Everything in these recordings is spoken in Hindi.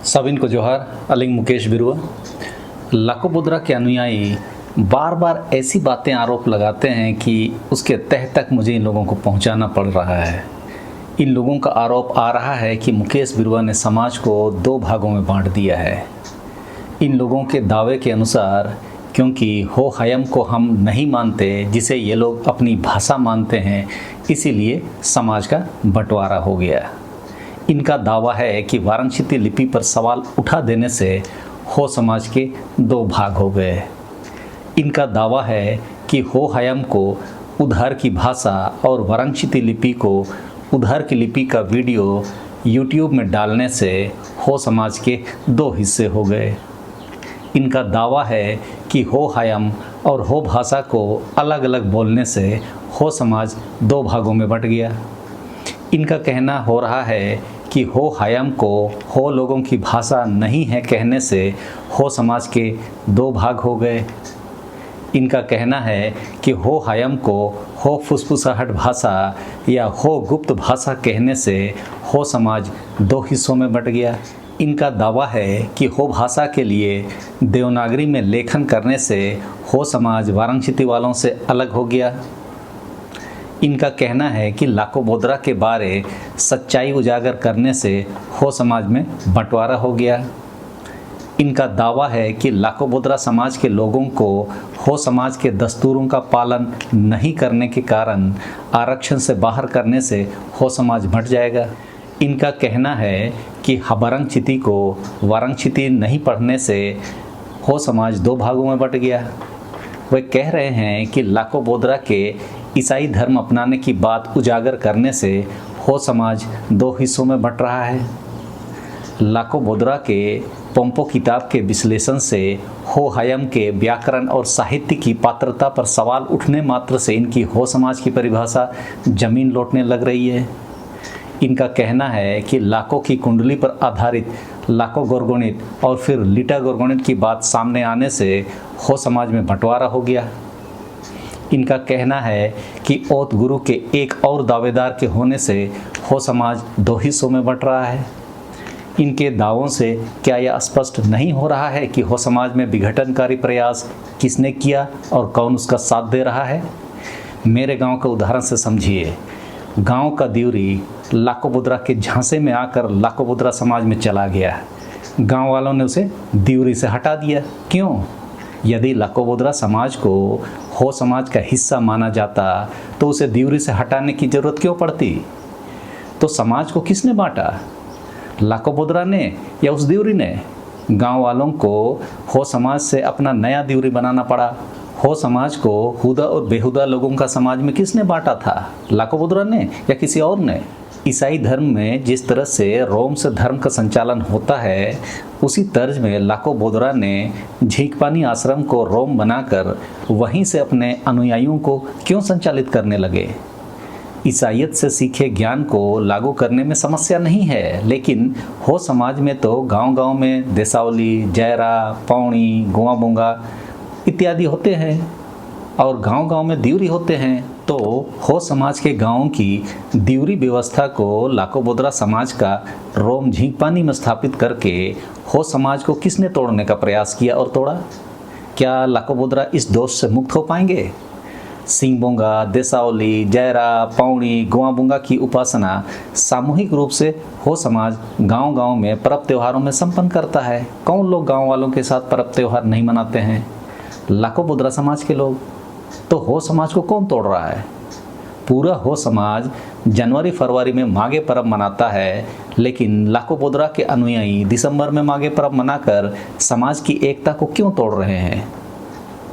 सबिन को जोहार। अलिंग मुकेश बिरुआ। लाको बुद्रा के अनुयायी बार बार ऐसी बातें आरोप लगाते हैं कि उसके तह तक मुझे इन लोगों को पहुंचाना पड़ रहा है। इन लोगों का आरोप आ रहा है कि मुकेश बिरुआ ने समाज को दो भागों में बांट दिया है। इन लोगों के दावे के अनुसार क्योंकि हो हयम को हम नहीं मानते, जिसे ये लोग अपनी भाषा मानते हैं, इसीलिए समाज का बंटवारा हो गया। इनका दावा है कि वाराणसी लिपि पर सवाल उठा देने से हो समाज के दो भाग हो गए। इनका दावा है कि हो हयम को उधार की भाषा और वाराणसी लिपि को उधार की लिपि का वीडियो यूट्यूब में डालने से हो समाज के दो हिस्से हो गए। इनका दावा है कि हो हयम और हो भाषा को अलग अलग बोलने से हो समाज दो भागों में बंट गया। इनका कहना हो रहा है कि हो हयम को हो लोगों की भाषा नहीं है कहने से हो समाज के दो भाग हो गए। इनका कहना है कि हो हयम को हो फुसफुसाहट भाषा या हो गुप्त भाषा कहने से हो समाज दो हिस्सों में बंट गया। इनका दावा है कि हो भाषा के लिए देवनागरी में लेखन करने से हो समाज वाराणसी वालों से अलग हो गया। इनका कहना है कि लाको बुद्रा के बारे सच्चाई उजागर करने से हो समाज में बंटवारा हो गया। इनका दावा है कि लाको बुद्रा समाज के लोगों को हो समाज के दस्तूरों का पालन नहीं करने के कारण आरक्षण से बाहर करने से हो समाज बंट जाएगा। इनका कहना है कि हबरंगचिति को वारंगचिति नहीं पढ़ने से हो समाज दो भागों में बंट गया। वे कह रहे हैं कि लाको बुद्रा के ईसाई धर्म अपनाने की बात उजागर करने से हो समाज दो हिस्सों में बंट रहा है। लाको बुद्रा के पोम्पो किताब के विश्लेषण से हो हयम के व्याकरण और साहित्य की पात्रता पर सवाल उठने मात्र से इनकी हो समाज की परिभाषा जमीन लौटने लग रही है। इनका कहना है कि लाको की कुंडली पर आधारित लाको गोरगोणित और फिर लिटा गोरगोणित की बात सामने आने से हो समाज में बंटवारा हो गया। इनका कहना है कि ओत गुरु के एक और दावेदार के होने से हो समाज दो हिस्सों में बंट रहा है। इनके दावों से क्या यह स्पष्ट नहीं हो रहा है कि हो समाज में विघटनकारी प्रयास किसने किया और कौन उसका साथ दे रहा है? मेरे गांव का उदाहरण से समझिए। गांव का दिवरी लाको बुद्रा के झांसे में आकर लाको बुद्रा समाज में चला गया। गांव वालों ने उसे दिवरी से हटा दिया। क्यों? यदि लाको बुद्रा समाज को हो समाज का हिस्सा माना जाता तो उसे दिवरी से हटाने की जरूरत क्यों पड़ती? तो समाज को किसने बांटा, लाको बुद्रा ने या उस दिवरी ने? गांव वालों को हो समाज से अपना नया दिवरी बनाना पड़ा। हो समाज को हुदा और बेहुदा लोगों का समाज में किसने बांटा था, लाको बुद्रा ने या किसी और ने? ईसाई धर्म में जिस तरह से रोम से धर्म का संचालन होता है, उसी तर्ज में लाको बुद्रा ने झींकपानी आश्रम को रोम बनाकर वहीं से अपने अनुयायियों को क्यों संचालित करने लगे? ईसाइयत से सीखे ज्ञान को लागू करने में समस्या नहीं है, लेकिन हो समाज में तो गांव-गांव में देसावली, जयरा, पौणी, गुआबुंगा इत्यादि होते हैं और गांव-गांव में दिवरी होते हैं। तो हो समाज के गांवों की दिवरी व्यवस्था को लाको बुद्रा समाज का रोम झींकपानी में स्थापित करके हो समाज को किसने तोड़ने का प्रयास किया और तोड़ा? क्या लाको बुद्रा इस दोष से मुक्त हो पाएंगे? सिंहबोंगा, देसावली, जयरा, पौणी, गुआबुंगा की उपासना सामूहिक रूप से हो समाज गांव-गांव में पर्व त्योहारों में संपन्न करता है। कौन लोग गांव वालों के साथ पर्व त्योहार नहीं मनाते हैं? लाको बुद्रा समाज के लोग। तो हो समाज को कौन तोड़ रहा है? पूरा हो समाज जनवरी फरवरी में माघे पर्व मनाता है, लेकिन लाको बुद्रा के अनुयायी दिसंबर में माघे पर्व मनाकर समाज की एकता को क्यों तोड़ रहे हैं?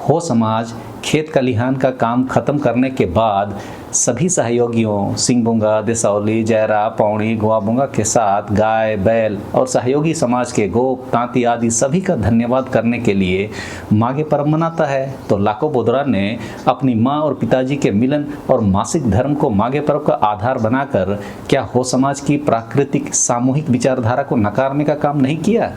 हो समाज खेत खलिहान का काम खत्म करने के बाद सभी सहयोगियों सिंहबुंगा, देसावली, जयरा, पौणी, गुआबुंगा के साथ गाय, बैल और सहयोगी समाज के गोप, तांती आदि सभी का धन्यवाद करने के लिए माघे पर्व मनाता है। तो लाको बुद्रा ने अपनी माँ और पिताजी के मिलन और मासिक धर्म को माघे पर्व का आधार बनाकर क्या हो समाज की प्राकृतिक सामूहिक विचारधारा को नकारने का काम नहीं किया?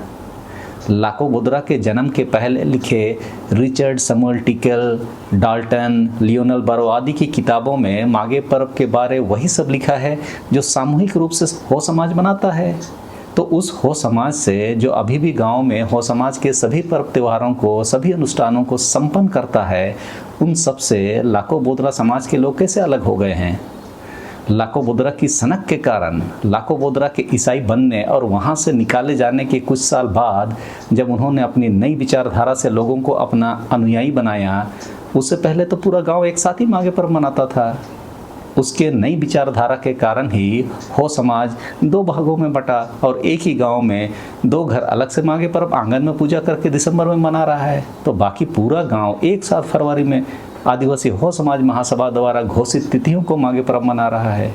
लाको बुद्रा के जन्म के पहले लिखे रिचर्ड समुएल टिकेल, डाल्टन, लियोनल बारो आदि की किताबों में माघे पर्व के बारे वही सब लिखा है जो सामूहिक रूप से हो समाज मनाता है। तो उस हो समाज से जो अभी भी गांव में हो समाज के सभी पर्व त्योहारों को, सभी अनुष्ठानों को संपन्न करता है, उन सब से लाखों बोदरा समाज के लोग कैसे अलग हो गए हैं? लाखों बोदरा की सनक के कारण, लाखों बोदरा के ईसाई बनने और वहाँ से निकाले जाने के कुछ साल बाद जब उन्होंने अपनी नई विचारधारा से लोगों को अपना अनुयायी बनाया, उससे पहले तो पूरा गांव एक साथ ही माघे पर्व मनाता था। उसके नई विचारधारा के कारण ही हो समाज दो भागों में बटा और एक ही गांव में दो घर अलग से माघे पर्व आंगन में पूजा करके दिसंबर में मना रहा है, तो बाकी पूरा गांव एक साथ फरवरी में आदिवासी हो समाज महासभा द्वारा घोषित तिथियों को माघे पर्व मना रहा है।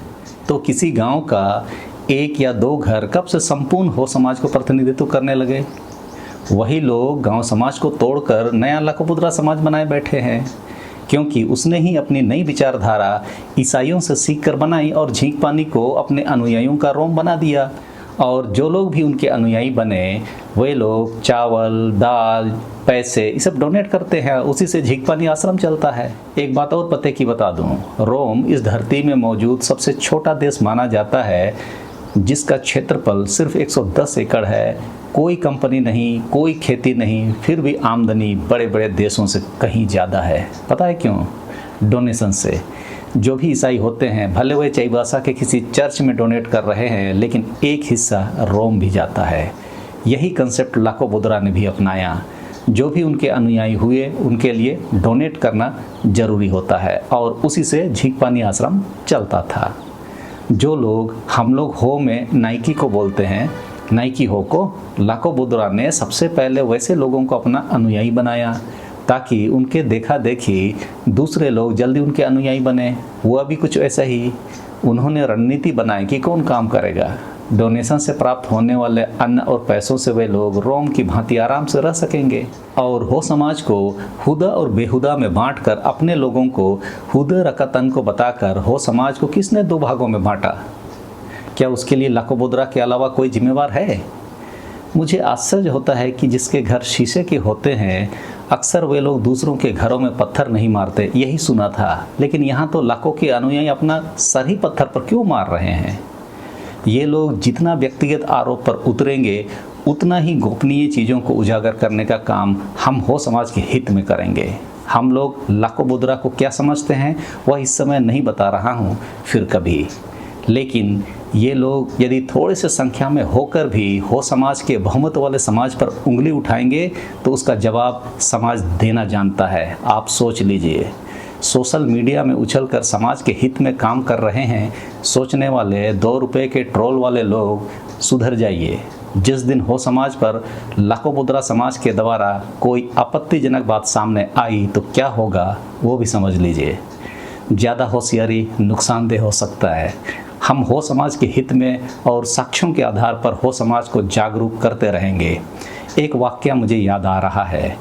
तो किसी गांव का एक या दो घर कब से संपूर्ण हो समाज को प्रतिनिधित्व करने लगे? वही लोग गांव समाज को तोड़कर नया लाखों बोदरा समाज बनाए बैठे हैं, क्योंकि उसने ही अपनी नई विचारधारा ईसाइयों से सीख कर बनाई और झींक पानी को अपने अनुयायियों का रोम बना दिया। और जो लोग भी उनके अनुयायी बने वे लोग चावल, दाल, पैसे ये सब डोनेट करते हैं, उसी से झींक पानी आश्रम चलता है। एक बात और पते की बता दूं, रोम इस धरती में मौजूद सबसे छोटा देश माना जाता है, जिसका क्षेत्रफल सिर्फ 110 एकड़ है। कोई कंपनी नहीं, कोई खेती नहीं, फिर भी आमदनी बड़े बड़े देशों से कहीं ज़्यादा है। पता है क्यों? डोनेशन से। जो भी ईसाई होते हैं, भले वे चाईबासा के किसी चर्च में डोनेट कर रहे हैं, लेकिन एक हिस्सा रोम भी जाता है। यही कंसेप्ट लाखों बोदरा ने भी अपनाया। जो भी उनके अनुयायी हुए उनके लिए डोनेट करना जरूरी होता है और उसी से झींक पानी आश्रम चलता था। जो लोग हम लोग हो में नाइकी को बोलते हैं, नाइकी हो को लाखों बोदरा ने सबसे पहले वैसे लोगों को अपना अनुयायी बनाया ताकि उनके देखा देखी दूसरे लोग जल्दी उनके अनुयायी बने। हुआ भी कुछ ऐसा ही। उन्होंने रणनीति बनाई कि कौन काम करेगा। डोनेशन से प्राप्त होने वाले अन्न और पैसों से वे लोग रोम की भांति आराम से रह सकेंगे। और हो समाज को हुदा और बेहुदा में बांटकर अपने लोगों को हुदा रकतन को बताकर हो समाज को किसने दो भागों में बांटा? क्या उसके लिए लाखों बोदरा के अलावा कोई जिम्मेवार है? मुझे आश्चर्य होता है कि जिसके घर शीशे के होते हैं अक्सर वे लोग दूसरों के घरों में पत्थर नहीं मारते, यही सुना था। लेकिन यहाँ तो लाखों के अनुयायी अपना सर ही पत्थर पर क्यों मार रहे हैं? ये लोग जितना व्यक्तिगत आरोप पर उतरेंगे उतना ही गोपनीय चीज़ों को उजागर करने का काम हम हो समाज के हित में करेंगे। हम लोग लाखों बोदरा को क्या समझते हैं वह इस समय नहीं बता रहा हूँ, फिर कभी। लेकिन ये लोग यदि थोड़े से संख्या में होकर भी हो समाज के बहुमत वाले समाज पर उंगली उठाएंगे तो उसका जवाब समाज देना जानता है। आप सोच लीजिए, सोशल मीडिया में उछलकर समाज के हित में काम कर रहे हैं सोचने वाले 2 रुपए के ट्रोल वाले लोग, सुधर जाइए। जिस दिन हो समाज पर लाखों बोदरा समाज के द्वारा कोई आपत्तिजनक बात सामने आई तो क्या होगा वो भी समझ लीजिए। ज़्यादा होशियारी नुकसानदेह हो सकता है। हम हो समाज के हित में और साक्ष्यों के आधार पर हो समाज को जागरूक करते रहेंगे। एक वाक्य मुझे याद आ रहा है।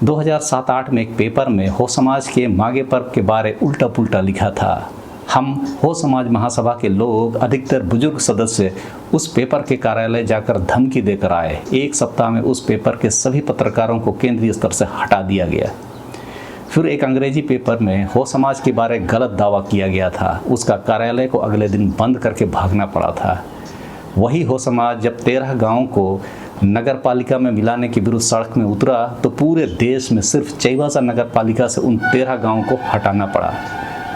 2007-8 में एक पेपर में हो समाज के माघे पर्व के बारे उल्टा पुल्टा लिखा था। हम हो समाज महासभा के लोग, अधिकतर बुजुर्ग सदस्य, उस पेपर के कार्यालय जाकर धमकी देकर आए। 1 सप्ताह में उस पेपर के सभी पत्रकारों को केंद्रीय स्तर से हटा दिया गया। फिर एक अंग्रेजी पेपर में हो समाज के बारे गलत दावा किया गया था। उसका कार्यालय को अगले दिन बंद करके भागना पड़ा था। वही हो समाज जब 13 गाँवों को नगर पालिका में मिलाने के विरुद्ध सड़क में उतरा तो पूरे देश में सिर्फ चाईबासा नगर पालिका से उन 13 गाँवों को हटाना पड़ा,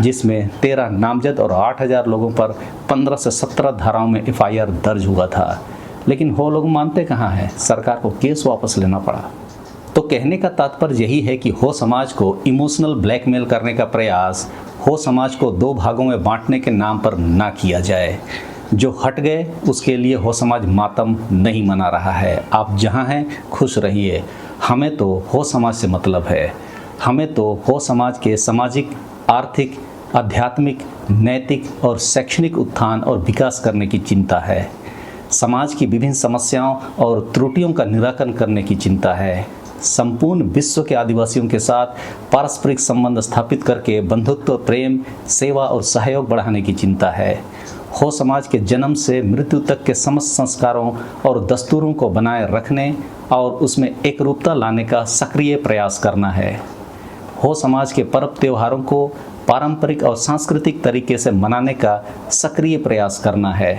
जिसमें 13 नामजद और 8000 लोगों पर 15 से 17 धाराओं में FIR दर्ज हुआ था। लेकिन वो लोग मानते कहाँ हैं? सरकार को केस वापस लेना पड़ा। तो कहने का तात्पर्य यही है कि हो समाज को इमोशनल ब्लैकमेल करने का प्रयास हो समाज को 2 भागों में बांटने के नाम पर ना किया जाए। जो हट गए उसके लिए हो समाज मातम नहीं मना रहा है। आप जहां हैं खुश रहिए। हमें तो हो समाज से मतलब है। हमें तो हो समाज के सामाजिक, आर्थिक, आध्यात्मिक, नैतिक और शैक्षणिक उत्थान और विकास करने की चिंता है। समाज की विभिन्न समस्याओं और त्रुटियों का निराकरण करने की चिंता है। संपूर्ण विश्व के आदिवासियों के साथ पारस्परिक संबंध स्थापित करके बंधुत्व, प्रेम, सेवा और सहयोग बढ़ाने की चिंता है। हो समाज के जन्म से मृत्यु तक के समस्त संस्कारों और दस्तूरों को बनाए रखने और उसमें एकरूपता लाने का सक्रिय प्रयास करना है। हो समाज के पर्व त्योहारों को पारंपरिक और सांस्कृतिक तरीके से मनाने का सक्रिय प्रयास करना है।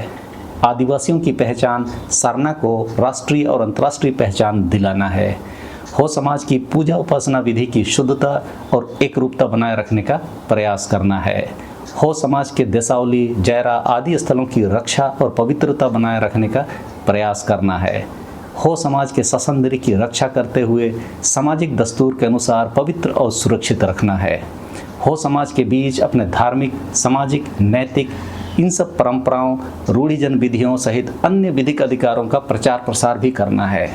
आदिवासियों की पहचान सरना को राष्ट्रीय और अंतर्राष्ट्रीय पहचान दिलाना है। हो समाज की पूजा उपासना विधि की शुद्धता और एकरूपता बनाए रखने का प्रयास करना है। हो समाज के देसावली, जयरा आदि स्थलों की रक्षा और पवित्रता बनाए रखने का प्रयास करना है। हो समाज के ससंदरी की रक्षा करते हुए सामाजिक दस्तूर के अनुसार पवित्र और सुरक्षित रखना है। हो समाज के बीच अपने धार्मिक, सामाजिक, नैतिक इन सब परंपराओं, रूढ़िजन विधियों सहित अन्य विधिक अधिकारों का प्रचार प्रसार भी करना है।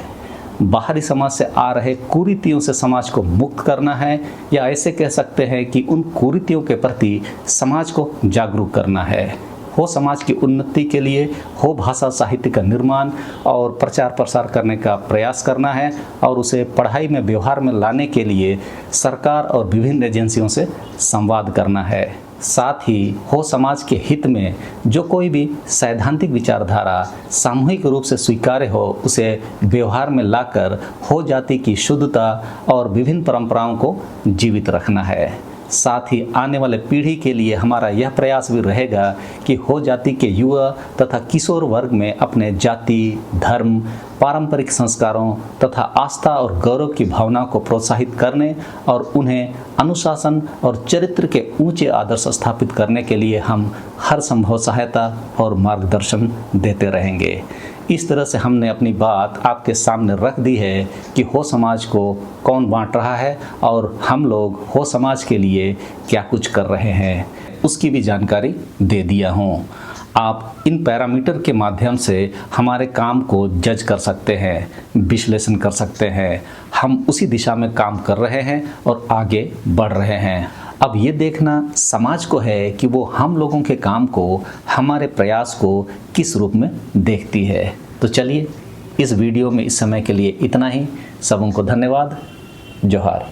बाहरी समाज से आ रहे कुरीतियों से समाज को मुक्त करना है, या ऐसे कह सकते हैं कि उन कुरीतियों के प्रति समाज को जागरूक करना है। हो समाज की उन्नति के लिए हो भाषा साहित्य का निर्माण और प्रचार प्रसार करने का प्रयास करना है और उसे पढ़ाई में व्यवहार में लाने के लिए सरकार और विभिन्न एजेंसियों से संवाद करना है। साथ ही हो समाज के हित में जो कोई भी सैद्धांतिक विचारधारा सामूहिक रूप से स्वीकार्य हो उसे व्यवहार में लाकर हो जाति की शुद्धता और विभिन्न परंपराओं को जीवित रखना है। साथ ही आने वाले पीढ़ी के लिए हमारा यह प्रयास भी रहेगा कि हो जाति के युवा तथा किशोर वर्ग में अपने जाति, धर्म, पारंपरिक संस्कारों तथा आस्था और गौरव की भावना को प्रोत्साहित करने और उन्हें अनुशासन और चरित्र के ऊंचे आदर्श स्थापित करने के लिए हम हर संभव सहायता और मार्गदर्शन देते रहेंगे। इस तरह से हमने अपनी बात आपके सामने रख दी है कि हो समाज को कौन बांट रहा है और हम लोग हो समाज के लिए क्या कुछ कर रहे हैं, उसकी भी जानकारी दे दिया हूँ। आप इन पैरामीटर के माध्यम से हमारे काम को जज कर सकते हैं, विश्लेषण कर सकते हैं। हम उसी दिशा में काम कर रहे हैं और आगे बढ़ रहे हैं। अब ये देखना समाज को है कि वो हम लोगों के काम को, हमारे प्रयास को किस रूप में देखती है। तो चलिए, इस वीडियो में इस समय के लिए इतना ही। सबों को धन्यवाद। जोहार।